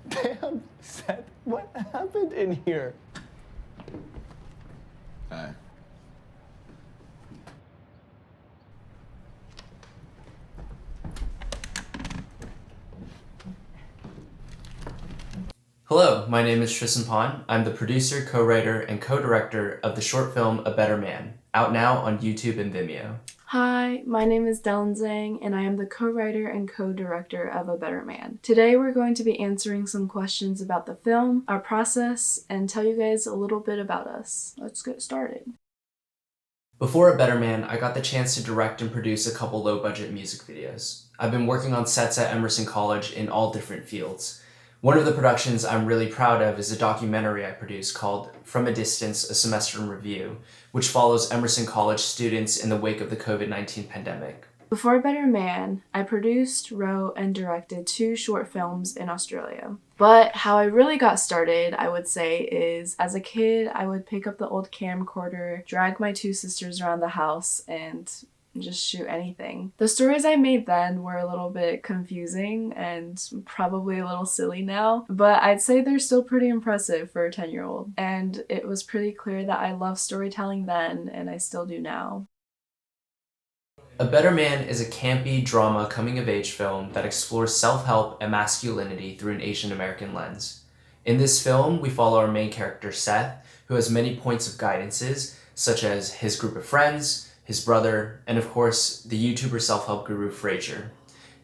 Damn, Seth, what happened in here? Hi. Hello, my name is Tristen. I'm the producer, co-writer, and co-director of the short film A Better Man, out now on YouTube and Vimeo. Hi, my name is Dellin Zhang, and I am the co-writer and co-director of A Better Man. Today we're going to be answering some questions about the film, our process, and tell you guys a little bit about us. Let's get started. Before A Better Man, I got the chance to direct and produce a couple low-budget music videos. I've been working on sets at Emerson College in all different fields. One of the productions I'm really proud of is a documentary I produced called From a Distance, A Semester in Review, which follows Emerson College students in the wake of the COVID-19 pandemic. Before A Better Man, I produced, wrote, and directed 2 short films in Australia. But how I really got started, I would say, is as a kid, I would pick up the old camcorder, drag my 2 sisters around the house, and just shoot anything. The stories I made then were a little bit confusing and probably a little silly now, but I'd say they're still pretty impressive for a 10-year-old. And it was pretty clear that I loved storytelling then, and I still do now. A Better Man is a campy drama coming-of-age film that explores self-help and masculinity through an Asian American lens. In this film, we follow our main character Seth, who has many points of guidances, such as his group of friends, his brother, and of course, the YouTuber self-help guru Frasier.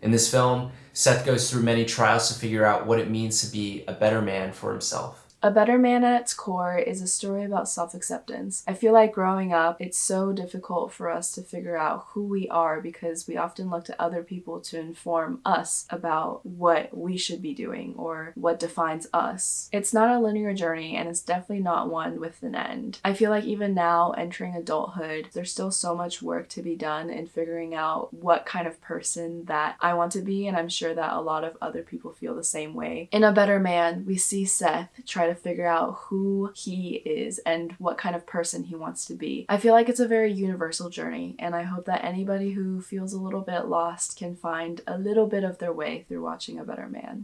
In this film, Seth goes through many trials to figure out what it means to be a better man for himself. A Better Man at its core is a story about self-acceptance. I feel like growing up, it's so difficult for us to figure out who we are because we often look to other people to inform us about what we should be doing or what defines us. It's not a linear journey, and it's definitely not one with an end. I feel like even now, entering adulthood, there's still so much work to be done in figuring out what kind of person that I want to be, and I'm sure that a lot of other people feel the same way. In A Better Man, we see Seth try to figure out who he is and what kind of person he wants to be. I feel like it's a very universal journey, and I hope that anybody who feels a little bit lost can find a little bit of their way through watching A Better Man.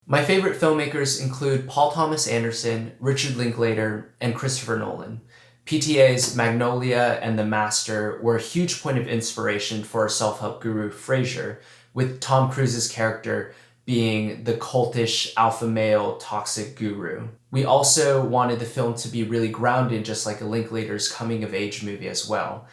My favorite filmmakers include Paul Thomas Anderson, Richard Linklater, and Christopher Nolan. PTA's Magnolia and The Master were a huge point of inspiration for our self-help guru Frasier, with Tom Cruise's character being the cultish alpha male toxic guru. We also wanted the film to be really grounded, just like a Linklater's coming-of-age movie as well.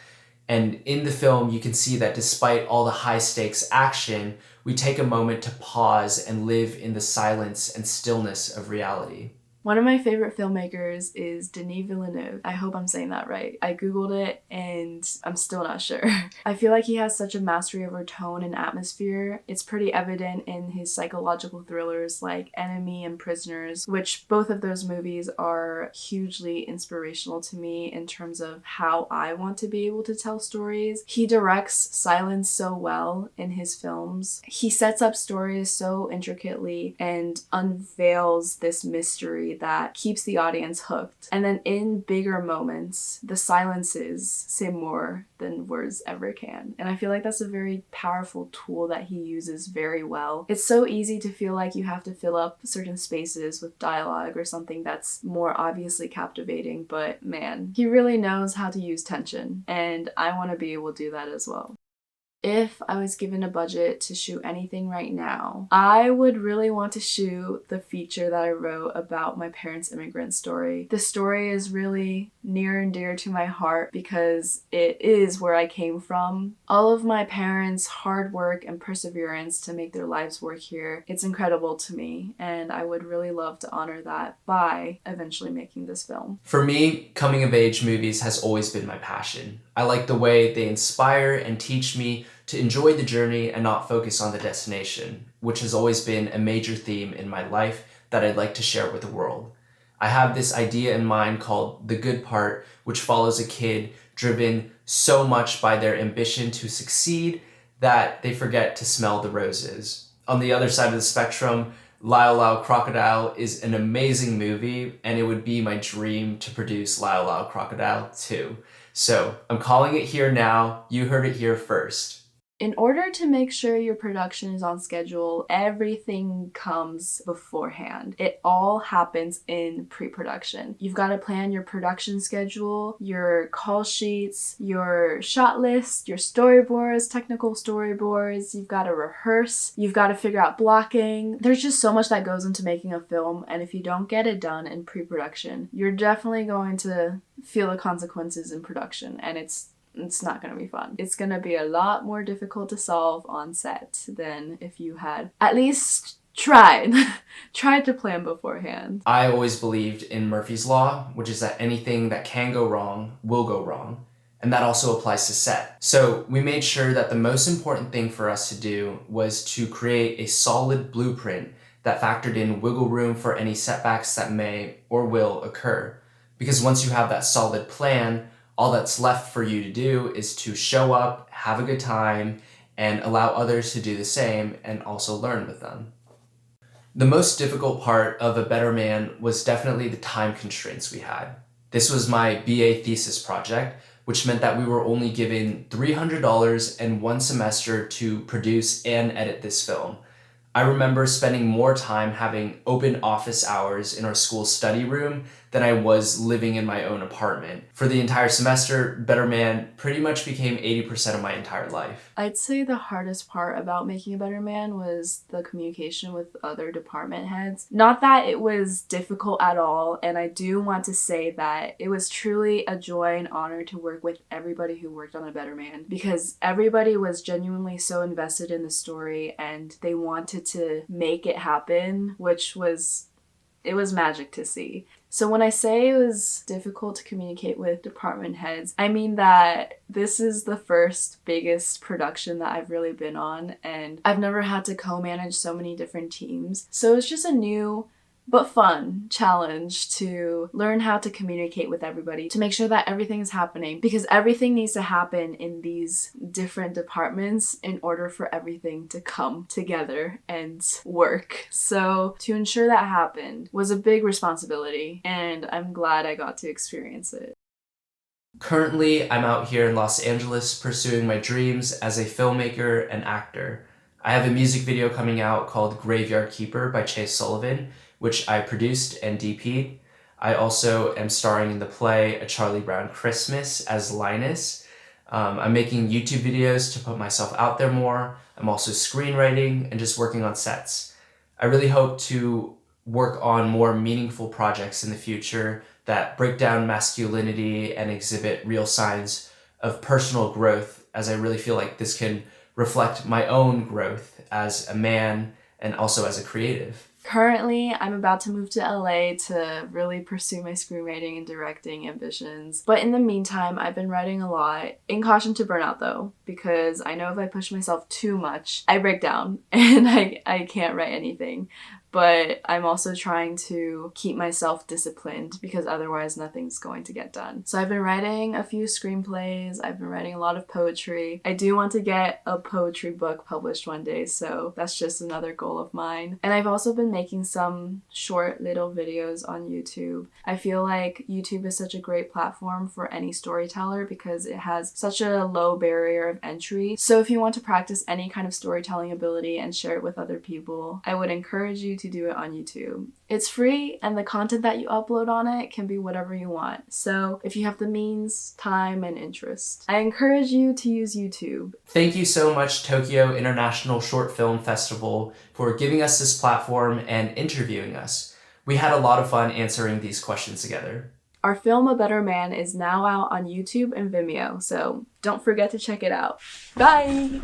And in the film, you can see that despite all the high-stakes action, we take a moment to pause and live in the silence and stillness of reality. One of my favorite filmmakers is Denis Villeneuve. I hope I'm saying that right. I googled it and I'm still not sure. I feel like he has such a mastery over tone and atmosphere. It's pretty evident in his psychological thrillers like Enemy and Prisoners, which both of those movies are hugely inspirational to me in terms of how I want to be able to tell stories. He directs silence so well in his films. He sets up stories so intricately and unveils this mystery that keeps the audience hooked. And then in bigger moments, the silences say more than words ever can. And I feel like that's a very powerful tool that he uses very well. It's so easy to feel like you have to fill up certain spaces with dialogue or something that's more obviously captivating, but man, he really knows how to use tension, and I want to be able to do that as well. If I was given a budget to shoot anything right now, I would really want to shoot the feature that I wrote about my parents' immigrant story. The story is really near and dear to my heart because it is where I came from. All of my parents' hard work and perseverance to make their lives work here, it's incredible to me, and I would really love to honor that by eventually making this film. For me, coming-of-age movies has always been my passion. I like the way they inspire and teach me to enjoy the journey and not focus on the destination, which has always been a major theme in my life that I'd like to share with the world. I have this idea in mind called The Good Part, which follows a kid driven so much by their ambition to succeed that they forget to smell the roses. On the other side of the spectrum, Lyle Lyle Crocodile is an amazing movie, and it would be my dream to produce Lyle Lyle Crocodile 2. So I'm calling it here now. You heard it here first. In order to make sure your production is on schedule, everything comes beforehand. It all happens in pre-production. You've got to plan your production schedule, your call sheets, your shot list, your storyboards, technical storyboards. You've got to rehearse. You've got to figure out blocking. There's just so much that goes into making a film, and if you don't get it done in pre-production, you're definitely going to feel the consequences in production, and it's not going to be fun. It's going to be a lot more difficult to solve on set than if you had at least tried to plan beforehand. I always believed in Murphy's Law, which is that anything that can go wrong will go wrong. And that also applies to set. So we made sure that the most important thing for us to do was to create a solid blueprint that factored in wiggle room for any setbacks that may or will occur. Because once you have that solid plan, all that's left for you to do is to show up, have a good time, and allow others to do the same and also learn with them. The most difficult part of A Better Man was definitely the time constraints we had. This was my BA thesis project, which meant that we were only given $300 and one semester to produce and edit this film. I remember spending more time having open office hours in our school study room than I was living in my own apartment. For the entire semester, Better Man pretty much became 80% of my entire life. I'd say the hardest part about making A Better Man was the communication with other department heads. Not that it was difficult at all, and I do want to say that it was truly a joy and honor to work with everybody who worked on A Better Man, because everybody was genuinely so invested in the story and they wanted to make it happen, which was magic to see. So when I say it was difficult to communicate with department heads, I mean that this is the first biggest production that I've really been on, and I've never had to co-manage so many different teams. So it's just a new but fun challenge to learn how to communicate with everybody, to make sure that everything is happening, because everything needs to happen in these different departments in order for everything to come together and work. So to ensure that happened was a big responsibility, and I'm glad I got to experience it. Currently, I'm out here in Los Angeles pursuing my dreams as a filmmaker and actor. I have a music video coming out called Graveyard Keeper by Chase Sullivan, which I produced and DP'd. I also am starring in the play A Charlie Brown Christmas as Linus. I'm making YouTube videos to put myself out there more. I'm also screenwriting and just working on sets. I really hope to work on more meaningful projects in the future that break down masculinity and exhibit real signs of personal growth, as I really feel like this can reflect my own growth as a man and also as a creative. Currently, I'm about to move to LA to really pursue my screenwriting and directing ambitions. But in the meantime, I've been writing a lot. In caution to burnout though, because I know if I push myself too much, I break down and I can't write anything. But I'm also trying to keep myself disciplined, because otherwise nothing's going to get done. So I've been writing a few screenplays. I've been writing a lot of poetry. I do want to get a poetry book published one day, so that's just another goal of mine. And I've also been making some short little videos on YouTube. I feel like YouTube is such a great platform for any storyteller because it has such a low barrier of entry. So if you want to practice any kind of storytelling ability and share it with other people, I would encourage you to do it on YouTube. It's free, and the content that you upload on it can be whatever you want. So if you have the means, time, and interest, I encourage you to use YouTube. Thank you so much, Tokyo International Short Film Festival, for giving us this platform and interviewing us. We had a lot of fun answering these questions together. Our film A Better Man is now out on YouTube and Vimeo, so don't forget to check it out. Bye!